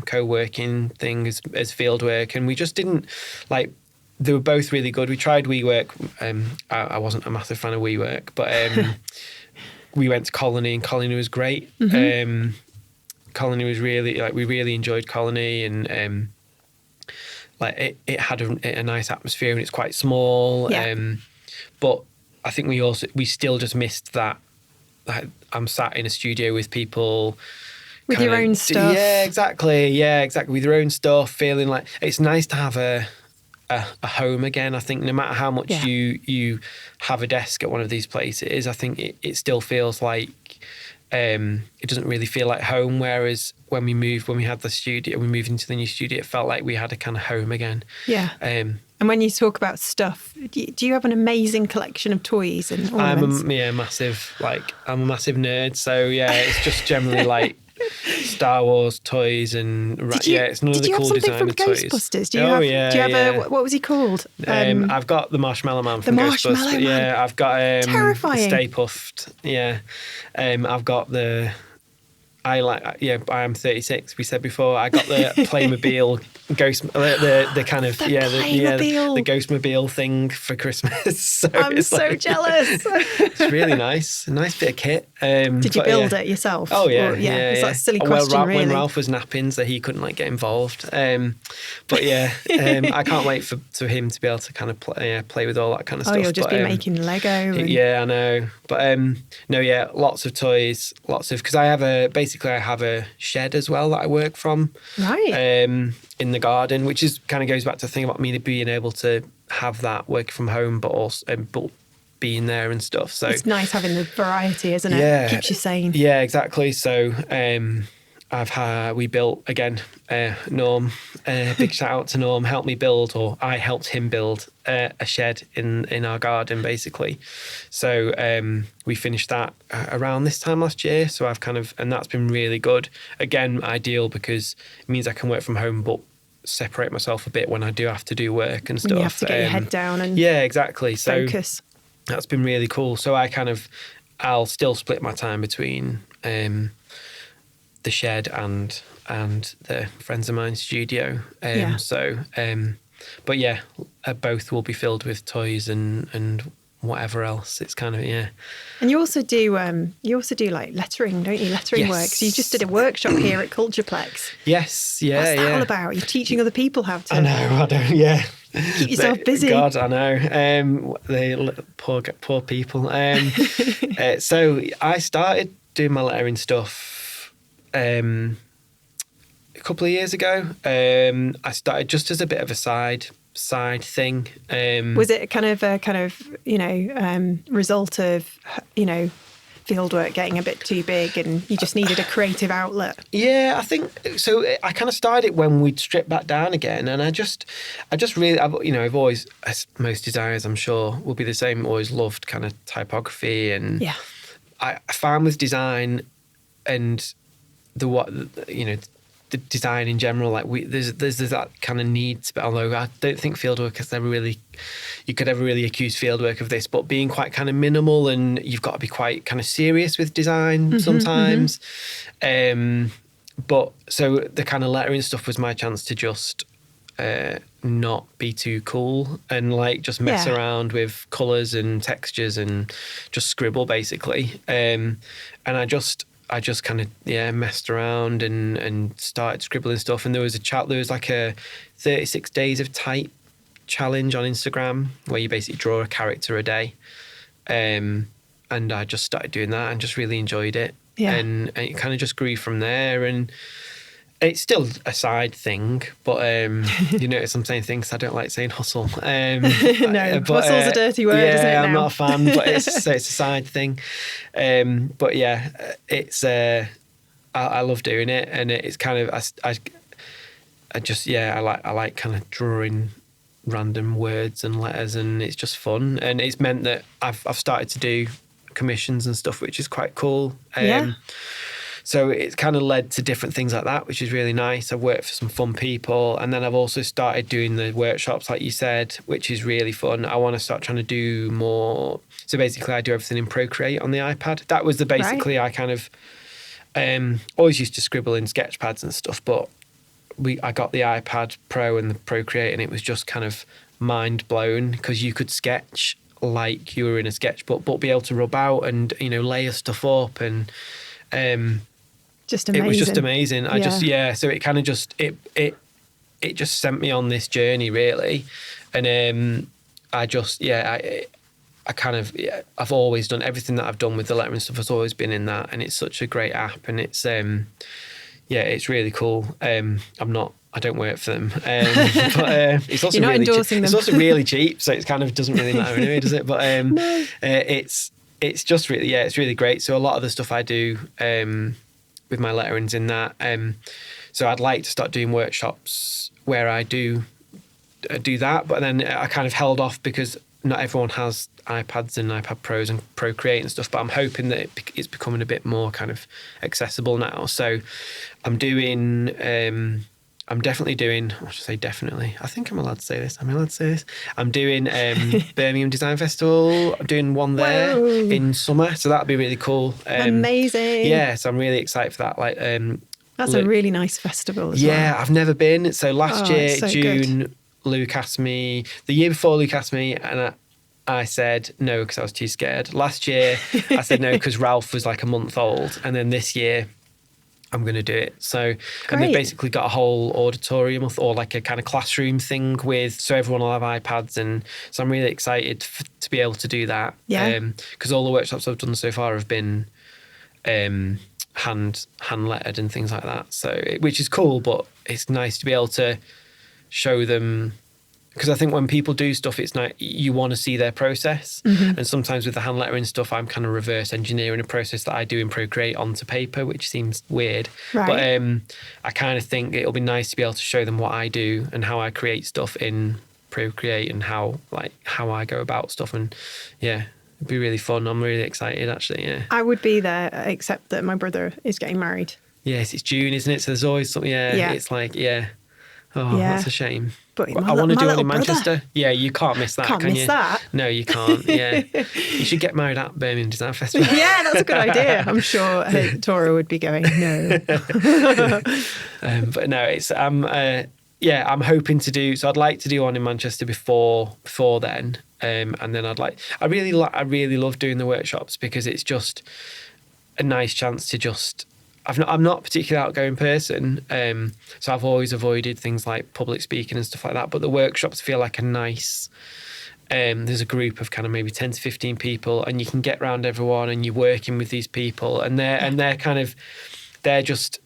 co-working thing as Fieldwork, and we just didn't like. They were both really good. We tried WeWork. I wasn't a massive fan of WeWork, but we went to Colony, and Colony was great. Colony was really, like, we really enjoyed Colony, and like it had a nice atmosphere, and it's quite small. Yeah. But I think we still just missed that. Like, I'm sat in a studio with people. With your own stuff. Yeah, exactly. With your own stuff, feeling like it's nice to have a home again. I think no matter how much you have a desk at one of these places, I think it still feels like it doesn't really feel like home. Whereas when we moved into the new studio, it felt like we had a kind of home again. Yeah. And when you talk about stuff, do you have an amazing collection of toys and ornaments? I'm a massive nerd. So yeah, it's just generally like Star Wars toys and it's none of the cool designer toys. Did you have something from Ghostbusters? Do you have what was he called? I've got the Marshmallow Man from Ghostbusters. Yeah, I've got terrifying. Stay Puffed. Yeah, I've got the. I am 36. We said before. I got the Playmobil ghost, the kind of the Ghostmobile thing for Christmas. So I'm so jealous. It's really nice, a nice bit of kit. Did you build it yourself? Oh yeah, It's like a silly question, really. When Ralph was napping, so he couldn't get involved. But yeah, I can't wait for him to be able to kind of play with all that kind of stuff. Oh, you'll just be making Lego. Yeah, I know. But lots of toys, because I have a shed as well that I work from. Right. In the garden, which is kind of goes back to the thing about me being able to have that work from home, but also but being there and stuff. So it's nice having the variety, isn't it? Yeah, keeps you sane. Yeah, exactly. So we built again. Norm, big shout out to Norm. Helped me build, or I helped him build a shed in our garden, basically. So we finished that around this time last year. So and that's been really good. Again, ideal because it means I can work from home, but separate myself a bit when I do have to do work and stuff. When you have to get your head down and exactly. So focus. That's been really cool. So I'll still split my time between the shed and the Friends of Mine studio. But yeah, both will be filled with toys and whatever else. It's kind of And you also do like lettering, don't you? Lettering work. So you just did a workshop here at Cultureplex. Yes, yeah. What's that all about? You're teaching other people how to. I know. I don't. Yeah. Keep yourself busy. God, I know. They poor people. So I started doing my lettering stuff a couple of years ago. I started just as a bit of a side thing. Was it kind of result of fieldwork getting a bit too big and you just needed a creative outlet? Yeah, I think so. I kind of started it when we'd stripped back down again, and I just really, I've always, as most designers I'm sure will be the same, always loved kind of typography, and I found with design and the design in general, like there's that kind of need to, although I don't think fieldwork you could ever really accuse fieldwork of this, but being quite kind of minimal, and you've got to be quite kind of serious with design sometimes. But so the kind of lettering stuff was my chance to just not be too cool and just mess around with colours and textures and just scribble basically. And I just kind of messed around and started scribbling stuff. And there was like a 36 days of type challenge on Instagram where you basically draw a character a day. And I just started doing that and just really enjoyed it. Yeah. And it kind of just grew from there. And it's still a side thing, but you notice I'm saying things I don't like saying hustle. No, hustle's a dirty word, isn't it now? I'm not a fan, but it's a side thing. But yeah, it's I love doing it, and it's kind of I like kind of drawing random words and letters, and it's just fun, and it's meant that I've started to do commissions and stuff, which is quite cool. So it's kind of led to different things like that, which is really nice. I've worked for some fun people, and then I've also started doing the workshops, like you said, which is really fun. I want to start trying to do more. So basically, I do everything in Procreate on the iPad. That was basically I kind of always used to scribble in sketch pads and stuff, but I got the iPad Pro and the Procreate, and it was just kind of mind blown because you could sketch like you were in a sketchbook, but be able to rub out and, you know, layer stuff up. And just amazing. It was just amazing. So it kind of just, it just sent me on this journey, really. And I've always done everything that I've done with the lettering stuff has always been in that, and it's such a great app, and it's it's really cool. I don't work for them, but it's also You're not really endorsing them. It's also really cheap, so it's kind of doesn't really matter anyway, does it? But No. It's just really it's really great. So a lot of the stuff I do with my lettering's in that. So I'd like to start doing workshops where I do that, but then I kind of held off because not everyone has iPads and iPad Pros and Procreate and stuff, but I'm hoping that it's becoming a bit more kind of accessible now. So I'm definitely doing, I should say definitely, I think I'm allowed to say this. I'm doing Birmingham Design Festival. I'm doing one there in summer, so that'll be really cool. Amazing. Yeah, so I'm really excited for that. Like, that's a really nice festival as well. Yeah, I've never been. So last year, it's so June, good. Luke asked me, the year before Luke asked me, and I said no because I was too scared. Last year, I said no because Ralph was like a month old. And then this year, I'm going to do it. So, and they've basically got a whole auditorium or like a kind of classroom thing so everyone will have iPads. And so I'm really excited to be able to do that. Yeah. Because all the workshops I've done so far have been hand lettered and things like that. So, which is cool, but it's nice to be able to show them, because I think when people do stuff, it's not, you want to see their process. Mm-hmm. And sometimes with the hand lettering stuff, I'm kind of reverse engineering a process that I do in Procreate onto paper, which seems weird. Right. But I kind of think it'll be nice to be able to show them what I do and how I create stuff in Procreate and how I go about stuff. And yeah, it'd be really fun. I'm really excited, actually. Yeah, I would be there, except that my brother is getting married. Yes, it's June, isn't it? So there's always something. Yeah. It's like that's a shame. But I want to do one in Manchester. Brother. Yeah, you can't miss that, can you? That. No, you can't. Yeah, you should get married at Birmingham Design Festival. Yeah, that's a good idea. I'm sure Tora would be going. No. But no, it's I'm hoping to do. So I'd like to do one in Manchester before then, and then I really love doing the workshops because it's just a nice chance to just. I'm not a particularly outgoing person, so I've always avoided things like public speaking and stuff like that. But the workshops feel like a nice. There's a group of kind of maybe 10 to 15 people, and you can get around everyone, and you're working with these people, and they're just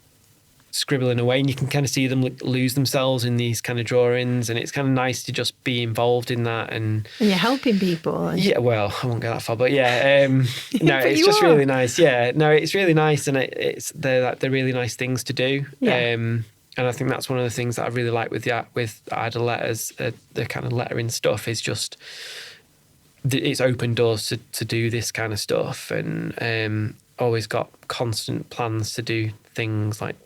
scribbling away, and you can kind of see them lose themselves in these kind of drawings, and it's kind of nice to just be involved in that. And you're helping people. Yeah, well, I won't go that far, but yeah, no, it's just really nice. Yeah, no, it's really nice, and they're really nice things to do. Yeah. And I think that's one of the with I really like with Idle Letters, the kind of lettering stuff is just it's open doors to do this kind of stuff, and always got constant plans to do things like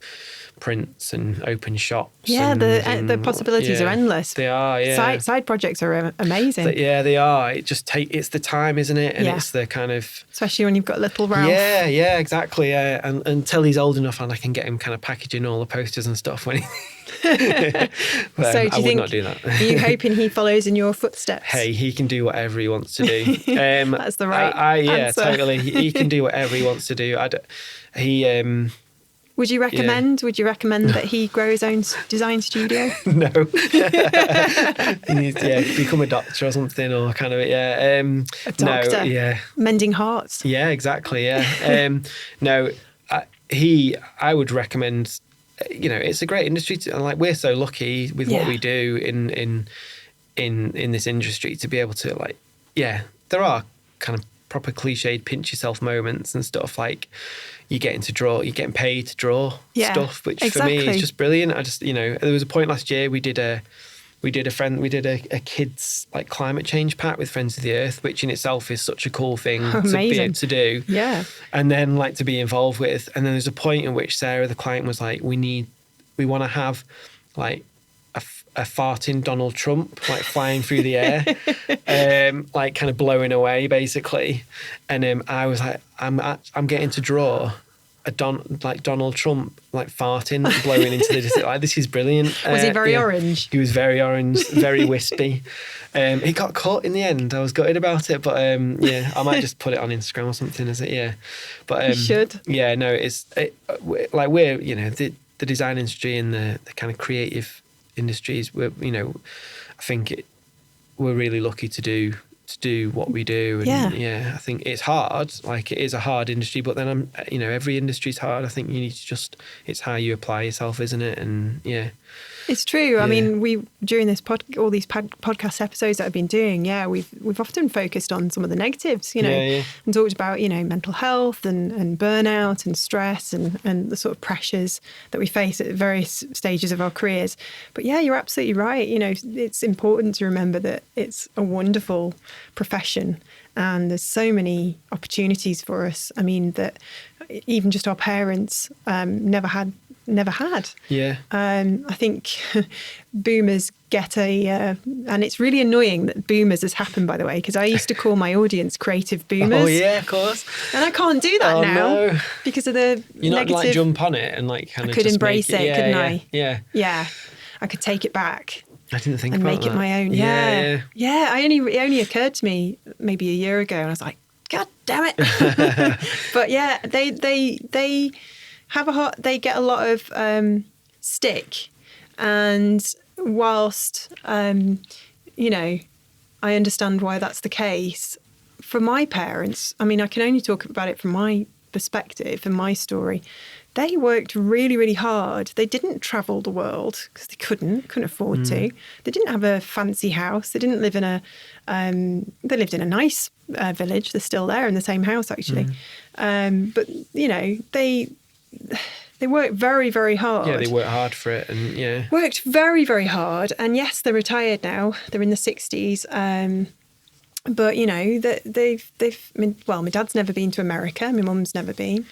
prints and open shops. Yeah, the possibilities are endless. They are. Yeah, side projects are amazing. They are. It's the time, isn't it? And it's the kind of, especially when you've got little Ralph. Yeah, exactly. Yeah, and until he's old enough, and I can get him kind of packaging all the posters and stuff when he. But, so do you think, not do that. Are you hoping he follows in your footsteps? Hey, he can do whatever he wants to do. That's the right answer. Totally. He can do whatever he wants to do. Would you recommend? Yeah. Would you recommend that he grow his own design studio? No. He needs to become a doctor or something, or kind of a doctor. No, yeah. Mending hearts. Yeah, exactly. Yeah. No, I would recommend. It's a great industry, and like we're so lucky with what we do in this industry to be able to there are kind of proper cliched pinch yourself moments and stuff, like you're getting paid to draw stuff, which for me is just brilliant. I just there was a point last year we did a kids like climate change pack with Friends of the Earth, which in itself is such a cool thing to be able to do. Yeah. And then like to be involved with. And then there's a point in which Sarah, the client, was like, we want to have like a farting Donald Trump like flying through the air, like kind of blowing away basically. And I was like, I'm getting to draw like Donald Trump, like farting, blowing into the distance. Like, this is brilliant. Was he very orange? He was very orange, very wispy. It got caught in the end. I was gutted about it, but yeah, I might just put it on Instagram or something. As it, yeah, but You should. Yeah, no, like we're the design industry and the kind of creative industries. We're I think we're really lucky to do what we do, and I think it's hard. Like, it is a hard industry, but then every industry's hard. I think you need to it's how you apply yourself, isn't it? And it's true. I mean, we during this all these podcast episodes that I've been doing, we've often focused on some of the negatives, and talked about mental health and burnout and stress and the sort of pressures that we face at various stages of our careers. But yeah, you're absolutely right. It's important to remember that it's a wonderful profession, and there's so many opportunities for us. I mean, that even just our parents never had. Yeah. I think boomers get and it's really annoying that boomers has happened, by the way, because I used to call my audience creative boomers. Oh yeah, of course. And I can't do that now because of the You're negative. not like jump on it and like kind I of could just embrace make it, couldn't I? Yeah. Yeah. I could take it back. I didn't think and about make that. it my own. Yeah. It only occurred to me maybe a year ago, and I was like, God damn it. But yeah, they have they get a lot of stick, and whilst I understand why that's the case, for my parents, I mean, I can only talk about it from my perspective and my story. They worked really, really hard. They didn't travel the world because they couldn't afford to. They didn't have a fancy house. They didn't live in they lived in a nice village. They're still there in the same house, actually. But, they worked very, very hard. Yeah, they worked hard for it, and worked very, very hard. And yes, they're retired now. They're in the 60s. But my dad's never been to America. My mum's never been.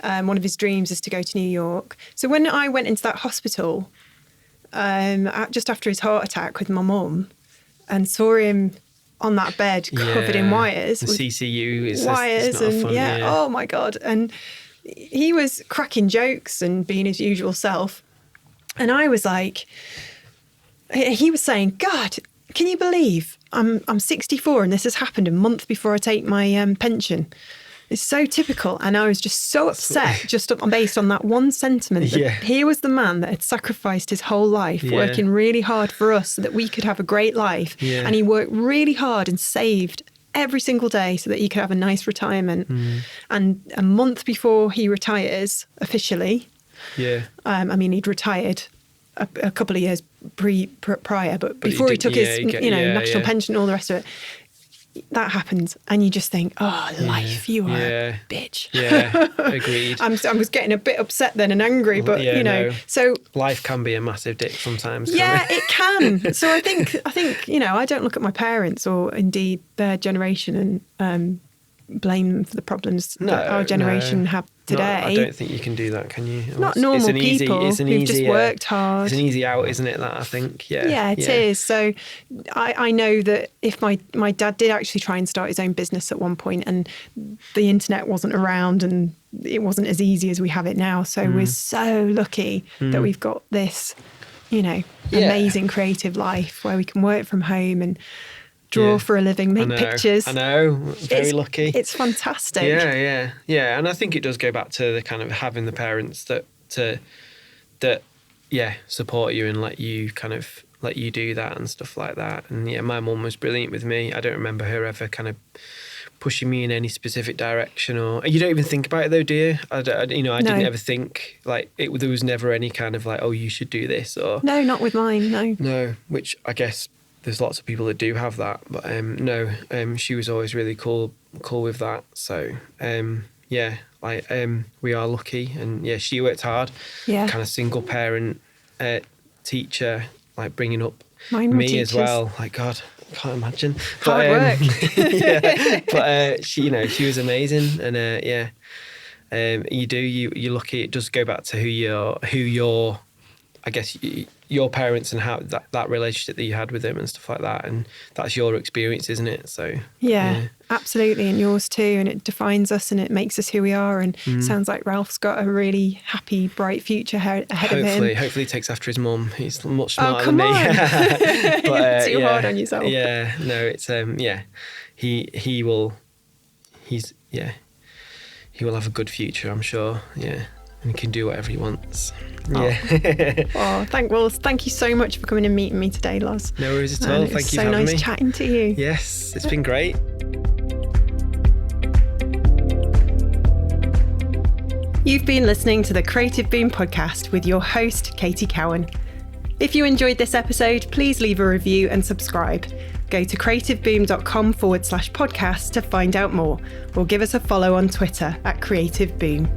One of his dreams is to go to New York. So when I went into that hospital, just after his heart attack with my mum, and saw him on that bed covered in wires, the CCU is wires, and oh my God, and he was cracking jokes and being his usual self, and I was like, he was saying, God, can you believe I'm 64 and this has happened a month before I take my pension? It's so typical. And I was just so upset just based on that one sentiment. That here was the man that had sacrificed his whole life working really hard for us so that we could have a great life. Yeah. And he worked really hard and saved every single day so that he could have a nice retirement. And a month before he retires officially, I mean, he'd retired a couple of years prior, but before he took his national pension and all the rest of it, that happens, and you just think, oh, life, you are a bitch. Yeah, agreed. I was getting a bit upset then and angry, but so life can be a massive dick sometimes. Yeah, it can. So I think I don't look at my parents or indeed their generation and blame them for the problems that our generation have today. I don't think you can do that, can you? Not normal people who've just worked hard. It's an easy out, isn't it, that I think? Yeah, it is. So I know that if my dad did actually try and start his own business at one point, and the internet wasn't around and it wasn't as easy as we have it now. So we're so lucky that we've got this, amazing creative life where we can work from home and draw for a living, make pictures. I know, very lucky. It's fantastic. Yeah. And I think it does go back to the kind of having the parents that support you and let you do that and stuff like that. And my mum was brilliant with me. I don't remember her ever kind of pushing me in any specific direction, or you don't even think about it though, do you? I didn't ever think like there was never any kind of like, oh, you should do this, or no, not with mine. No, which I guess there's lots of people that do have that, but she was always really cool with that. So we are lucky, and she worked hard. Kind of single parent teacher, like bringing up me as well. Like, God, I can't imagine. Hard work. But she was amazing, and you're lucky. It does go back to who you're. I guess your parents and how that relationship that you had with them and stuff like that, and that's your experience, isn't it? So yeah. Absolutely, and yours too, and it defines us and it makes us who we are, and sounds like Ralph's got a really happy, bright future ahead of him. Hopefully he takes after his mum. He's much smarter come than me. on. But, Too hard on yourself. Yeah, no, it's he will have a good future, I'm sure. Yeah, and he can do whatever he wants. Yeah. Thank you so much for coming and meeting me today, Loz. No worries at all. Thank you for having me. So nice chatting to you. Yes, it's been great. You've been listening to the Creative Boom podcast with your host, Katie Cowan. If you enjoyed this episode, please leave a review and subscribe. Go to creativeboom.com/podcast to find out more, or give us a follow on Twitter @CreativeBoom.